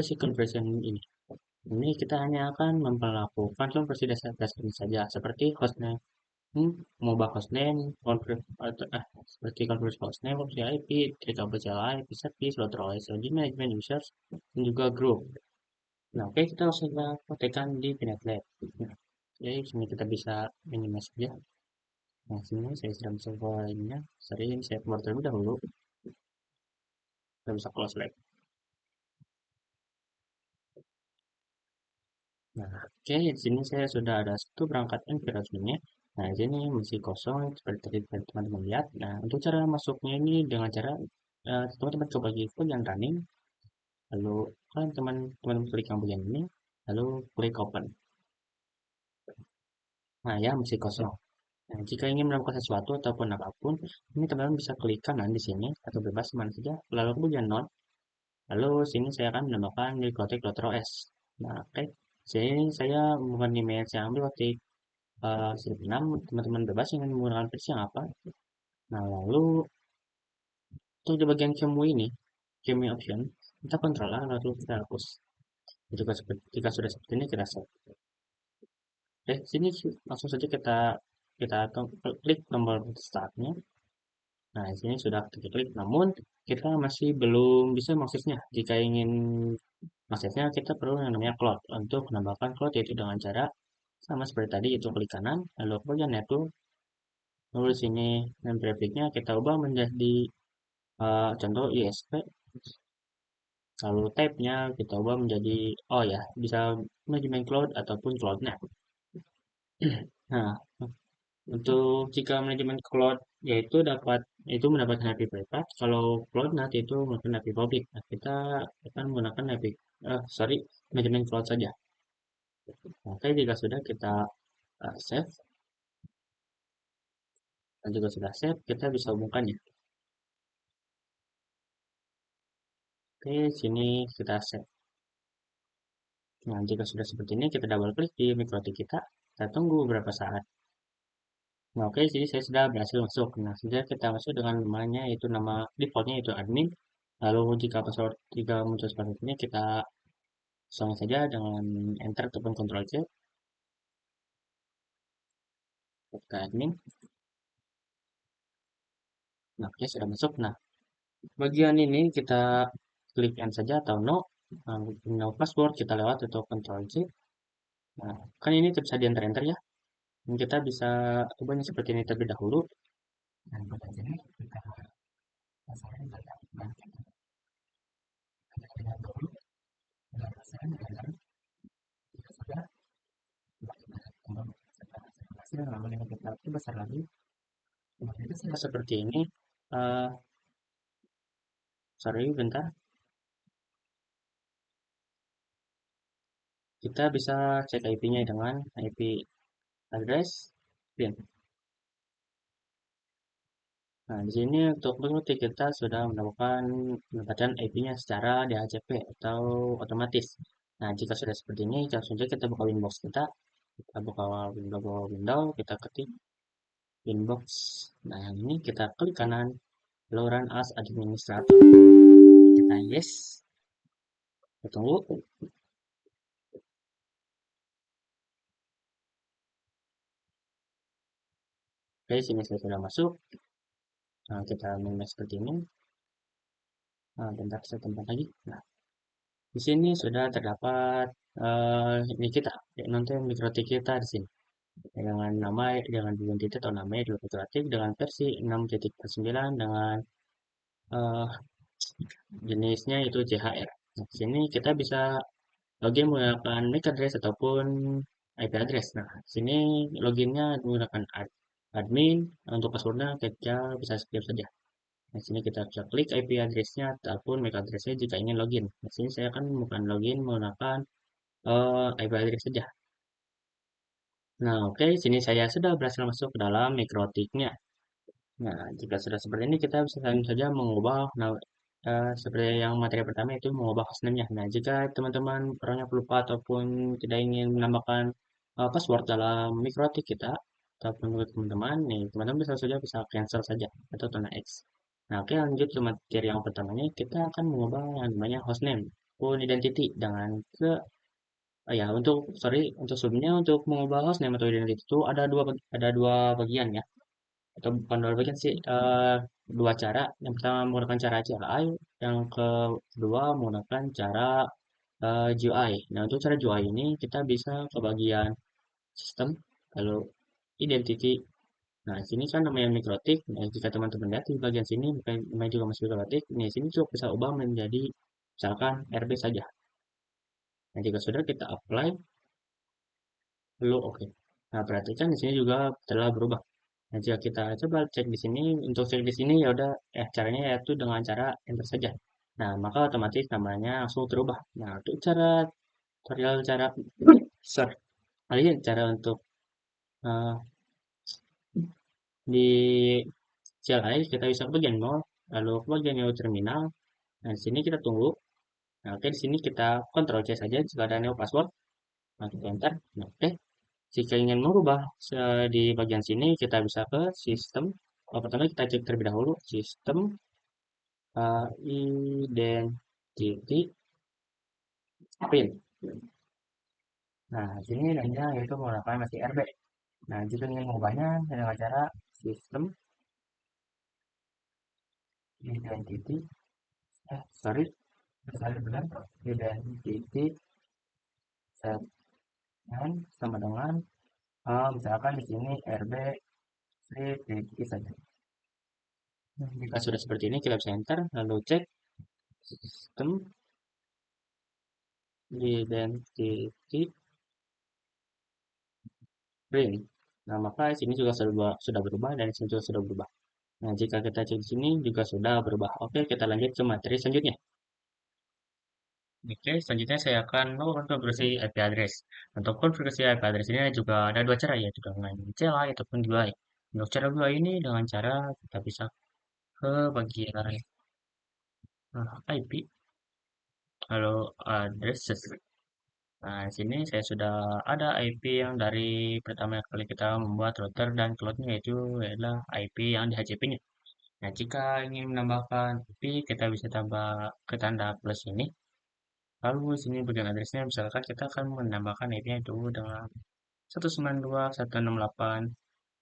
Si conversion ini kita hanya akan memperlakukan conversi dasar ini saja, seperti hostname, mengubah hostname, seperti conversi hostname, opsi IP, TKB CLI, IP service, load release, management users, dan juga group. Nah, oke, kita langsung praktekkan di Pinet Lab. Nah, jadi sini kita bisa minimize saja. Nah, sini saya sudah bisa filenya. Sorry, ini saya keluar terlebih dahulu. Kita bisa close lab. Nah, oke, di sini saya sudah ada satu perangkat environment-nya. Nah, di sini masih kosong seperti tadi teman-teman lihat. Nah, untuk cara masuknya ini dengan cara teman-teman coba gitu yang running, lalu kalian teman-teman klik yang bagian ini, lalu klik open. Nah, ya masih kosong. Nah, jika ingin melakukan sesuatu ataupun apapun, ini teman-teman bisa klik kanan di sini atau bebas mana saja, lalu kemudian non. Lalu sini saya akan menambahkan Mikrotik.ros. Nah, oke. Sini saya menggunakan image yang Mikrotik 6, teman-teman bebas ingin menggunakan versi yang apa. Nah, lalu untuk di bagian QEMU ini, QEMU option, kita kontrol A, lalu kita hapus. Jika sudah seperti ini, kita save. Oke, sini langsung saja kita klik tombol startnya. Nah, di sini sudah kita klik, namun kita masih belum bisa mengaksesnya. Jika ingin mengaksesnya, kita perlu yang namanya cloud. Untuk menambahkan cloud yaitu dengan cara sama seperti tadi, itu klik kanan, lalu kemudian network, lalu di sini dan prefixnya kita ubah menjadi contoh ISP, lalu type-nya kita ubah menjadi, oh ya, bisa manajemen cloud ataupun cloud-nya. Nah, untuk jika manajemen cloud yaitu mendapatkan IP privat, kalau cloud nanti itu menggunakan IP public. Nah, kita akan menggunakan manajemen cloud saja. Oke, jika sudah kita save dan juga sudah save, kita bisa hubungkannya. Oke, sini kita save. Nah, jika sudah seperti ini, kita double klik di mikrotik kita tunggu beberapa saat. Nah, oke, jadi saya sudah berhasil masuk. Nah, sudah kita masuk dengan namanya, itu nama defaultnya itu admin. Lalu jika muncul seperti ini, kita sama saja dengan enter ataupun Ctrl C, ke admin. Nah, oke, sudah masuk. Nah, bagian ini kita klik N saja atau no. Nah, no password kita lewat atau Ctrl C. Nah, kan ini bisa di enter-enter ya. Dan kita bisa ubahnya seperti ini terlebih dahulu. Dan pada sini kita pasarin data. Nah, kita lihat dulu. Nah, pasaran dengan kita sudah hasil lalu yang kita besar lagi. Nah, itu seperti ini. Uh, Sorry, bentar. Kita bisa cek IP-nya dengan IP address pin. Nah, di sini untuk mengikuti kita sudah mendapatkan IP-nya secara DHCP atau otomatis. Nah, jika sudah seperti ini, langsung saja kita buka Winbox kita buka window, kita ketik Winbox. Nah, yang ini kita klik kanan, lalu run as administrator. Kita yes. Kita tunggu. Oke, sini saya sudah masuk. Nah, kita minus seperti ini. Nah, bentar saya tempat lagi. Nah, di sini sudah terdapat ini kita, nanti mikrotik kita di sini. Dengan nama, dengan identitas atau namanya dulu mikrotik dengan versi 6.9 dengan uh, jenisnya itu CHR. Nah, di sini kita bisa login menggunakan MAC address ataupun IP address. Nah, di sini loginnya menggunakan admin, untuk passwordnya kita bisa skip saja. Di sini kita bisa klik IP address-nya ataupun MAC address-nya jika ingin login. Di sini saya akan bukan login menggunakan IP address saja. Nah, oke, sini saya sudah berhasil masuk ke dalam mikrotiknya. Nah, jika sudah seperti ini, kita bisa langsung saja mengubah, seperti yang materi pertama itu mengubah hostname-nya. Nah, jika teman-teman orangnya pelupa ataupun tidak ingin menambahkan password dalam mikrotik kita, ataupun menurut teman-teman, nih, teman-teman bisa cancel saja atau tona X. Nah, oke, lanjut ke materi yang pertamanya, kita akan mengubah yang namanya hostname. ataupun identity dengan ke ya untuk sorry untuk sebelumnya untuk mengubah hostname atau identity itu ada dua bagian ya atau bukan dua bagian sih dua cara. Yang pertama menggunakan cara CLI, yang kedua menggunakan cara GUI. Nah untuk cara GUI ini kita bisa ke bagian sistem lalu identity. Nah, sini kan namanya mikrotik. Nah, jika teman-teman lihat di bagian sini, namanya juga masih mikrotik. Nah, sini juga bisa ubah menjadi misalkan RB saja. Nah, jika sudah kita apply, lalu oke. Nah, perhatikan di sini juga telah berubah. Nah, jika kita coba cek di sini, untuk cek di sini ya udah, caranya yaitu dengan cara enter saja. Nah, maka otomatis namanya langsung terubah. Nah, untuk tutorial cara, sorry, kalian cara untuk uh, di CLI kita bisa ke bagian more, lalu ke bagian new terminal. Nah, di sini kita tunggu. Nah, oke, di sini kita Ctrl C saja jika ada new password. Nah, kita enter. Nah, oke. Jika ingin merubah di bagian sini, kita bisa ke sistem. Pertama kita cek terlebih dahulu sistem identity pin. Nah, sini namanya yaitu menggunakan masih RB. Nah, jika ingin mengubahnya dengan cara sistem identity, sorry, saya benar, identity segment sama dengan misalkan di sini RB titik saja. Jika sudah seperti ini, kita bisa enter, lalu cek sistem identity print. Nah, maka sini juga sudah berubah dan sini juga sudah berubah. Nah, jika kita cek di sini juga sudah berubah. Oke, kita lanjut ke materi selanjutnya. Oke, selanjutnya saya akan melakukan konfigurasi IP address. Untuk konfigurasi IP address ini juga ada dua cara, yaitu dengan CLI ataupun GUI. Untuk cara GUI ini dengan cara kita bisa ke bagian IP, lalu addresses. Nah, di sini saya sudah ada IP yang dari pertama kali kita membuat router dan cloudnya yaitu adalah IP yang di HCP-nya. Nah, jika ingin menambahkan IP, kita bisa tambah ke tanda plus ini. Lalu di sini bagian addressnya, misalkan kita akan menambahkan IP-nya itu dengan 192.168.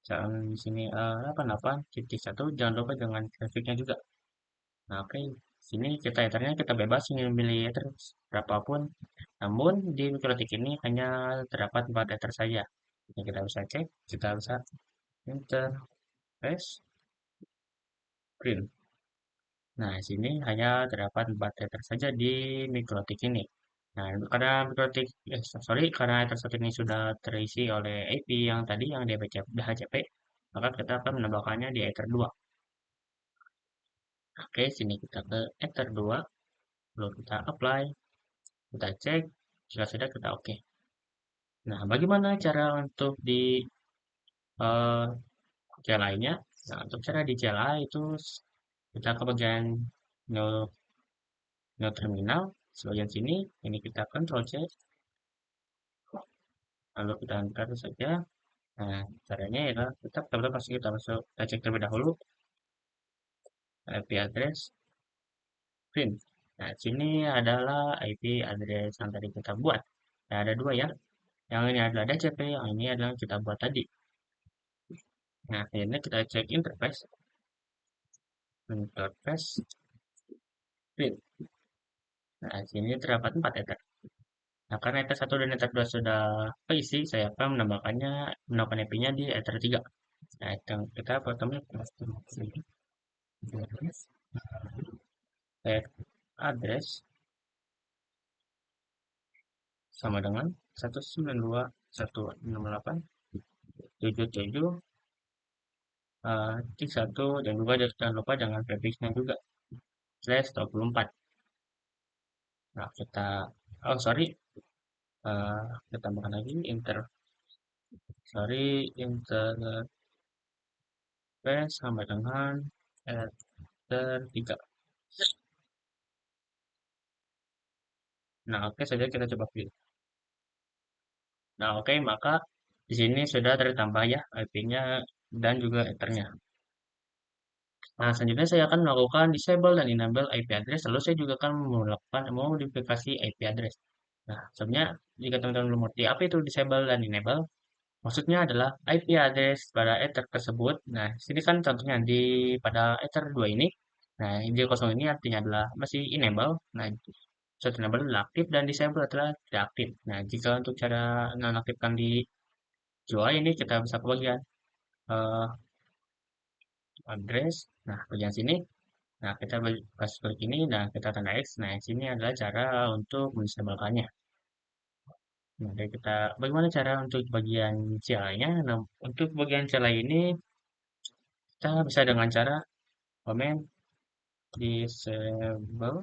Misalkan di sini 88.1. Jangan lupa dengan grafiknya juga. Nah, oke. Sini kita ethernya kita bebas ingin memilih ether berapapun. Namun di mikrotik ini hanya terdapat 4 ether saja. Yang kita bisa cek, kita bisa interface print. Nah, sini hanya terdapat 4 ether saja di mikrotik ini. Nah, karena mikrotik, karena ether satu ini sudah terisi oleh IP yang tadi yang DHCP, maka kita akan menambahkannya di ether 2. Oke, sini kita ke ether 2, lalu kita apply, kita cek, jika sudah kita oke. Nah, bagaimana cara untuk di uh, CLI-nya? Nah, untuk cara di CLI itu kita ke bagian new, new terminal, sebagian sini, ini kita Ctrl C, lalu kita enter saja. Nah, caranya adalah tetap pasti kita masuk, kita cek terlebih dahulu IP address print. Nah, sini adalah IP address yang tadi kita buat. Nah, ada dua ya. Yang ini adalah DHCP, yang ini adalah yang kita buat tadi. Nah, ini kita cek interface print. Nah, sini terdapat 4 ether. Nah, karena ether 1 dan ether 2 sudah keisi, saya akan menambahkan IP-nya di ether 3. Nah, kita pertama address sama dengan 192.168.77 titik 1 dan juga jangan lupa dengan prefixnya juga /24. Nah, oh sorry, kita tambahkan lagi interface sama dengan ether 3. Nah, oke saja kita coba pilih. Nah, oke, maka di sini sudah tertambah ya IP-nya dan juga ethernya. Nah, selanjutnya saya akan melakukan disable dan enable IP address, lalu saya juga akan melakukan modifikasi IP address. Nah, sebenarnya jika teman-teman belum mengerti apa itu disable dan enable, maksudnya adalah IP address pada Ether tersebut. Nah, sini kan contohnya di pada Ether 2 ini. Nah, ide kosong ini artinya adalah masih enable. Nah, set enable adalah aktif dan disable adalah tidak aktif. Nah, jika untuk cara nonaktifkan di UI ini kita bisa ke bagian eh, address. Nah, bagian sini. Nah, kita pas klik ini, nah kita tanda X. Nah, sini adalah cara untuk mendisablekannya. Nah, dari kita bagaimana cara untuk bagian CLI-nya? Nah, untuk bagian CLI ini kita bisa dengan cara komen disable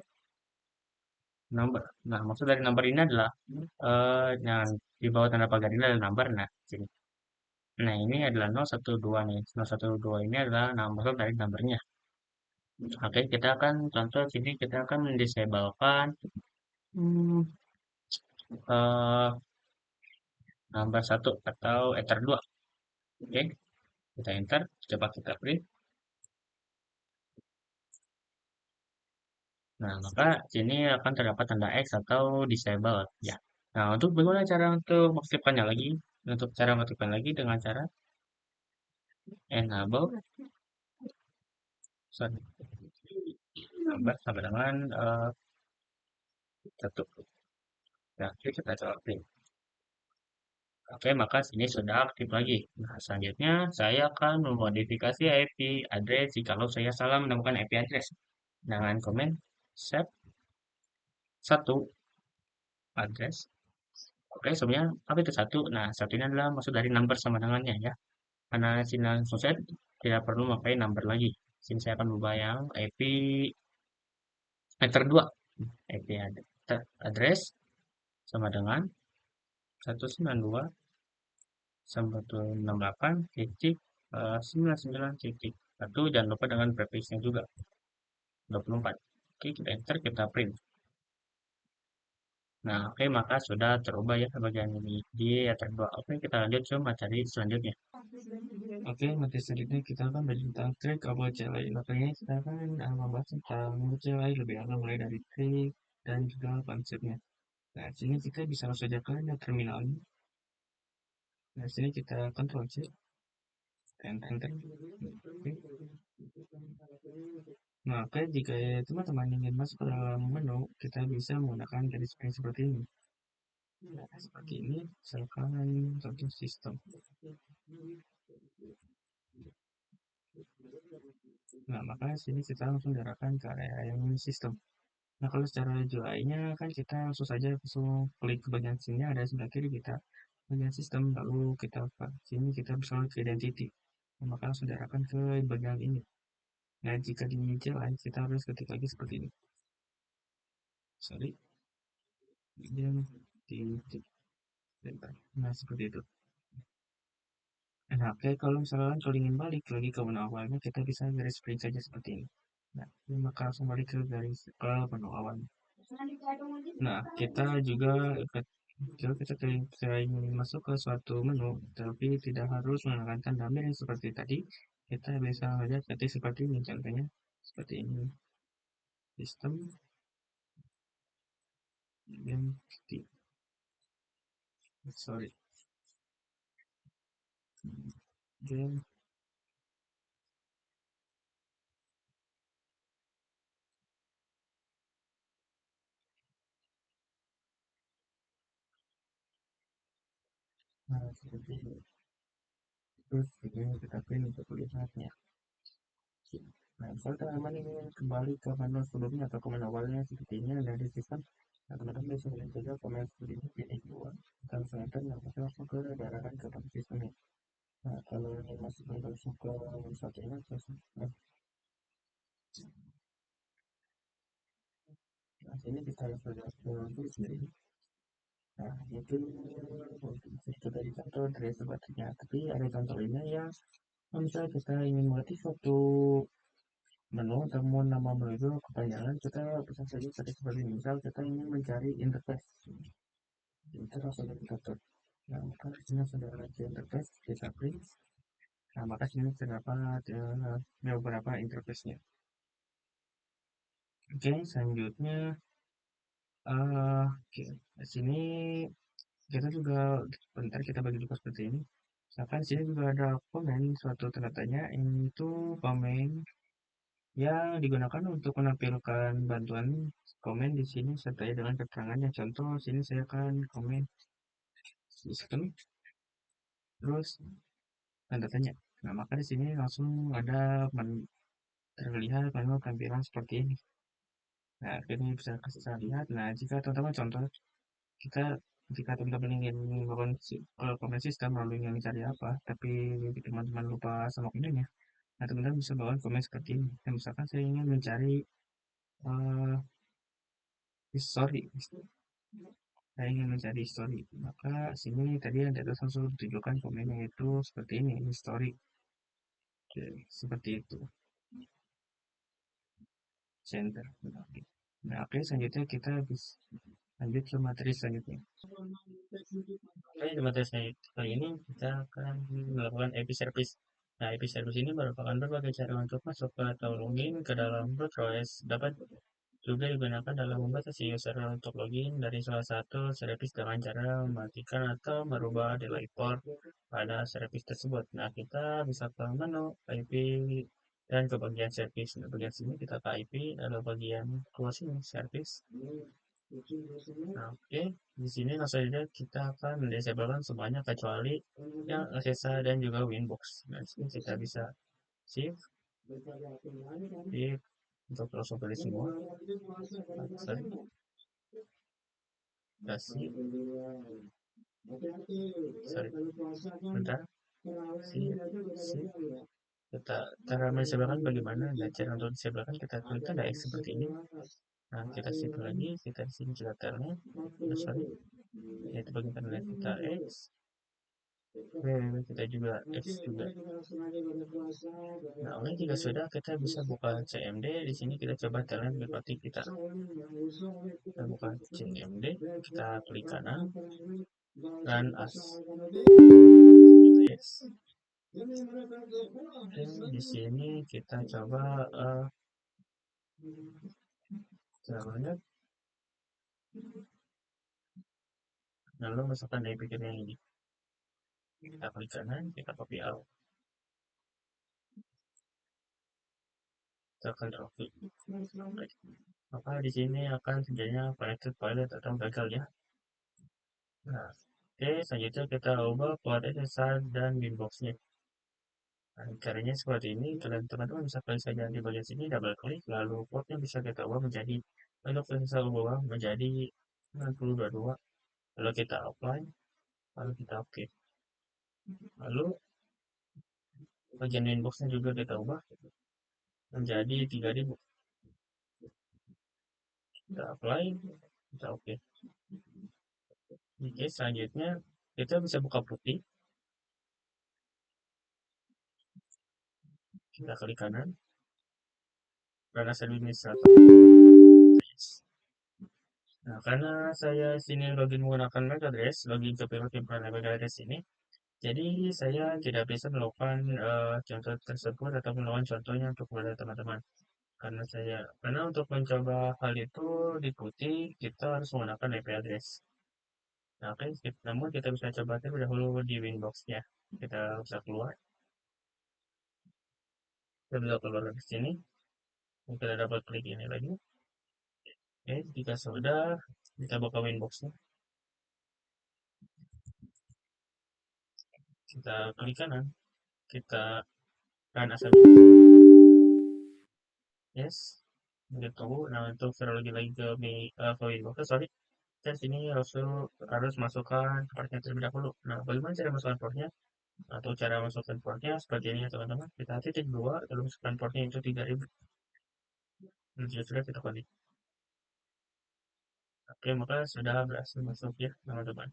number. Nah, maksud dari number ini adalah yang di bawah tanda pagar ini adalah number. Nah, sini. Nah, ini adalah 012 nih. 012 ini adalah maksud dari numbernya. Oke, kita akan contoh sini kita akan mendisablekan hmm, eh, number 1 atau ether 2. Oke, kita enter, coba kita print. Nah, maka sini akan terdapat tanda X atau disable ya. Nah, untuk bagaimana cara untuk mengaktifkannya lagi? Untuk cara mengaktifkan lagi dengan cara enable sorry, number sama dengan satu. Ya, oke, kita coba print. Oke, maka sini sudah aktif lagi. Nah, selanjutnya saya akan memodifikasi IP address jikalau saya salah menemukan IP address dengan komen set satu address. Oke, sebenarnya apa itu satu? Nah, satu ini adalah maksud dari number sama dengannya ya. Karena sini langsung set tidak perlu memakai number lagi. Sini saya akan berubah yang IP meter 2. IP address sama dengan 192 168 titik 99 titik 1, jangan lupa dengan prefixnya juga 24. Oke, kita enter, kita print. Nah, oke, maka sudah terubah ya bagian ini di terdua. Oke, kita lanjut ke materi selanjutnya. Oke, materi selanjutnya kita akan belajar tentang trik about CLI. Makanya kita akan membahas tentang CLI lebih awal mulai dari trik dan juga konsepnya. Nah, di sini kita bisa langsung saja ke terminalnya. Nah, di sini kita Ctrl C, enter, enter. Oke. Nah, oke, jika teman-teman ingin masuk ke dalam menu, kita bisa menggunakan garis spring seperti ini. Nah, seperti ini, misalkan contoh sistem. Nah, maka sini kita langsung diarahkan ke area yang sistem. Nah, kalau secara UI-nya kan kita langsung saja langsung klik ke bagian sini ada sebelah kiri kita bagian sistem, lalu kita ke sini kita bisa ke identity. Nah, maka langsung diarahkan ke bagian ini. Nah, jika di CLI kita harus ketik lagi seperti ini. Sorry, bagian titik. Nah, seperti itu. Nah, oke, kalau misalkan kalau ingin balik lagi ke menu awalnya, kita bisa garis print saja seperti ini. Nah, ini maka langsung balik ke garis ke menu awal. Nah, kita juga jika kita ingin masuk ke suatu menu, tapi tidak harus menggunakan tanda miring seperti tadi, kita bisa saja ketik seperti ini, contohnya seperti ini, sistem identity, sorry, dan nah, seperti ini. Terus kita pilih untuk lihatnya. Nah, misalnya teman-teman ingin kembali ke menu sebelumnya atau ke menu awalnya seperti ini dari sistem, nah teman-teman bisa pilih saja komen seperti ini, pilih dua, dan selanjutnya yang bisa langsung ke diarahkan ke pada sistemnya. Nah, kalau ini masih belum langsung ke satu ini, nah sini kita sudah ke sendiri. Nah, itu itu dari contoh dari sebagainya. Tapi ada contoh lainnya yang misalnya kita ingin mengerti suatu menu atau mau nama menu itu kepanjangan, kita bisa saja ketik seperti ini. Misal kita ingin mencari interface, kita langsung kita tutup. Nah, maka di sini sudah ada interface, kita print. Nah, maka sini terdapat beberapa interface-nya. Oke, selanjutnya oke, di sini kita juga bentar kita bagi juga seperti ini. Misalkan di sini juga ada komen suatu tanda tanya, itu komen yang digunakan untuk menampilkan bantuan komen di sini serta dengan keterangannya. Contoh, sini saya akan komen sistem terus tanda tanya. Nah, maka di sini langsung ada terlihat menu tampilan seperti ini. Nah, ini bisa saya lihat. Nah, jika teman-teman contoh kita jika teman-teman ingin melakukan komen sistem lalu ingin mencari apa, tapi teman-teman lupa sama komennya, nah teman-teman bisa bawa komen seperti ini. Dan misalkan saya ingin mencari uh, history, saya ingin mencari history, maka sini tadi ada langsung ditunjukkan komennya itu seperti ini, history. Oke, seperti itu. Center. Nah, oke, selanjutnya kita bisa lanjut ke materi selanjutnya. Oke, di materi selanjutnya kali ini kita akan melakukan AP service. Nah, AP service ini merupakan berbagai cara untuk masuk atau login ke dalam BroadROS. Dapat juga digunakan dalam membatasi user untuk login dari salah satu service dengan cara mematikan atau merubah delay port pada service tersebut. Nah, kita bisa ke menu IP dan ke bagian service. Nah, bagian sini kita ke IP, lalu bagian closing service. Nah, oke, di sini langsung saja kita akan mendisablekan semuanya kecuali yang SSH dan juga Winbox. Nah, di sini kita bisa shift, shift untuk langsung pilih semua. Sorry, kasih, sorry, bentar, shift, shift. Kita cara mendisablekan bagaimana? Nah, cara untuk disablekan kita klik tanda X seperti ini. Nah, kita shift lagi, kita di sini juga telnet, sorry, yaitu bagian telnet kita X. Kita juga X juga. Nah, oke, jika sudah kita bisa buka CMD. Di sini kita coba telan berarti kita buka CMD, kita klik kanan dan as. Yes. Oke, di sini kita coba caranya lalu masukkan dari pikirnya ini. Kita klik kanan, kita copy out. Kita akan copy. Maka di sini akan terjadinya connected pilot atau gagal ya. Nah, oke, selanjutnya kita ubah port SSH dan Winbox-nya. Nah, caranya seperti ini, kalian teman-teman bisa klik saja di bagian sini, double klik, lalu portnya bisa kita ubah menjadi, untuk bisa ubah menjadi 6022, lalu kita apply, lalu kita oke. Lalu bagian inboxnya juga kita ubah menjadi 3000, kita apply, kita oke. Oke, selanjutnya kita bisa buka putih, kita klik kanan, karena administrator. Nah, karena saya sini login menggunakan MAC address, login ke pilot timpangan MAC address ini, jadi saya tidak bisa melakukan contoh tersebut atau melakukan contohnya untuk kepada teman-teman. Karena untuk mencoba hal itu di putih kita harus menggunakan IP address. Nah, oke, namun kita bisa coba terlebih dahulu di Winbox-nya. Kita bisa keluar. Kita bisa keluar dari sini. Kita dapat klik ini lagi. Oke, jika sudah, kita buka Winbox-nya. Kita klik kanan. Kita run asal. Yes. Gitu. Nah, untuk lagi ke, ke Winbox, sorry. Kita sini harus masukkan portnya terlebih dahulu. Nah, bagaimana cara masukkan portnya? Atau cara masukkan portnya seperti ini ya teman-teman. Kita titik dua, lalu masukkan portnya itu 3000. Dan jika sudah kita connect. Oke, maka sudah berhasil masuk ya teman-teman.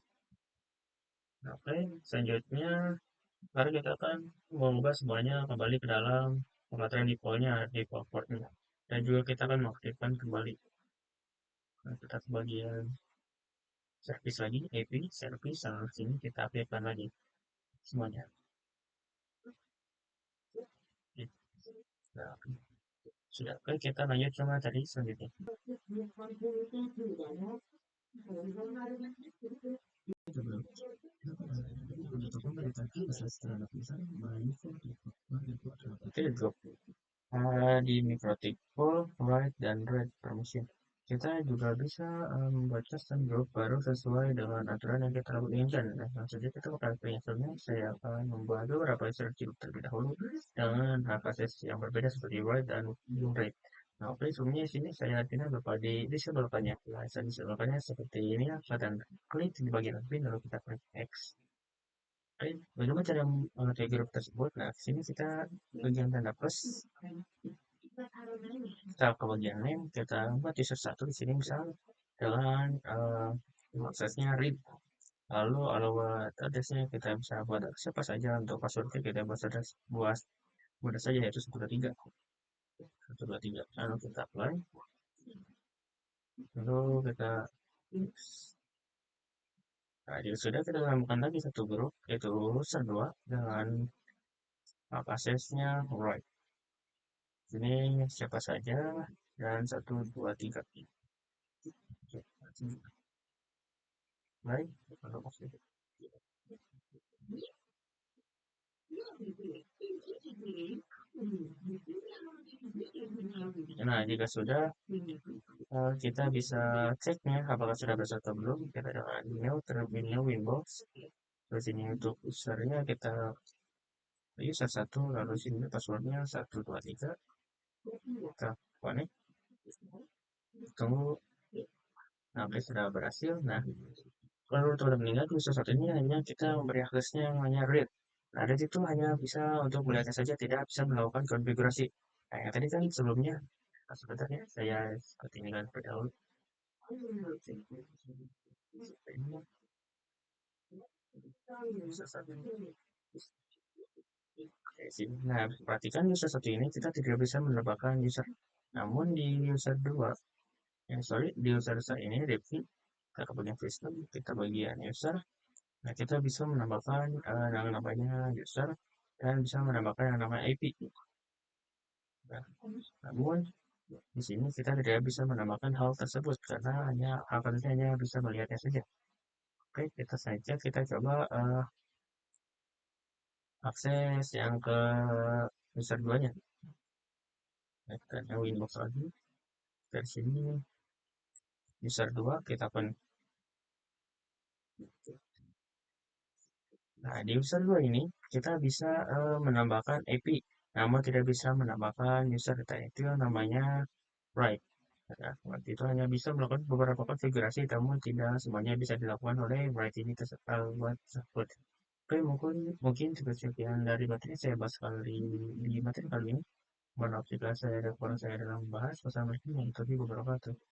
Oke, selanjutnya mari kita akan mengubah semuanya kembali ke dalam pengaturan defaultnya di portnya. Dan juga kita akan mengaktifkan kembali. Nah, kita ke bagian service lagi, AP, service, sama sini kita aktifkan lagi semuanya. Nah, sudah. Oke, kita lanjut sama tadi selanjutnya. Oke, drop. Di mikrotikpol, write, dan read permission. Kita juga bisa membaca stand group baru sesuai dengan aturan yang kita inginkan. Nah, langsung saja kita akan penyesuaiannya. Saya akan membuat beberapa instruksi terlebih dahulu dengan hak akses yang berbeda seperti write dan read. Nah, oke, sebelumnya di sini saya artinya beberapa disablekannya. Nah, saya disablekannya seperti ini ya, dan klik di bagian admin lalu kita klik X. Oke, bagaimana cara mengetahui grup tersebut? Nah, di sini kita bagian tanda plus, kita ke bagian name, kita buat user satu di sini misal dengan aksesnya read, lalu alamat addressnya kita bisa buat siapa saja, untuk passwordnya kita buat saja yaitu 123 lalu kita apply, lalu kita nah, jadi sudah kita tambahkan lagi satu grup yaitu user 2 dengan aksesnya right. Ini siapa saja dan 123. Baik, nah jika sudah kita bisa ceknya apakah sudah bersatu atau belum. Kita dengan email terlebih winbox. Terus ini untuk usernya kita user satu, lalu sini passwordnya 123. Kita connect, tunggu. Nah, oke, sudah berhasil. Nah, kalau sudah meninggal user satu ini hanya kita memberi aksesnya yang hanya read. Nah, read itu hanya bisa untuk melihatnya saja, tidak bisa melakukan konfigurasi. Nah, yang tadi kan sebelumnya, sebentar ya, saya seperti ini kan dahulu. Oke, sini. Nah, perhatikan user satu ini kita tidak bisa menambahkan user. Namun di user 2, sorry, di user ini, Devi, kita ke bagian system, kita bagian user. Nah, kita bisa menambahkan yang namanya user dan bisa menambahkan yang namanya IP. Nah, namun di sini kita tidak bisa menambahkan hal tersebut karena hal tersebut hanya bisa melihatnya saja. Oke, kita saja kita coba akses yang ke user 2-nya. Kita Windows lagi. Dari sini user 2 kita pun. Nah, di user 2 ini kita bisa menambahkan API, namun tidak bisa menambahkan user data. Itu yang namanya write. Nah, waktu itu hanya bisa melakukan beberapa konfigurasi, namun tidak semuanya bisa dilakukan oleh write ini tersebut. Oke, mungkin cukup sekian dari materi saya bahas kali di materi kali ini. Mohon maaf jika saya ada kurang saya dalam membahas. Wassalamualaikum warahmatullahi wabarakatuh.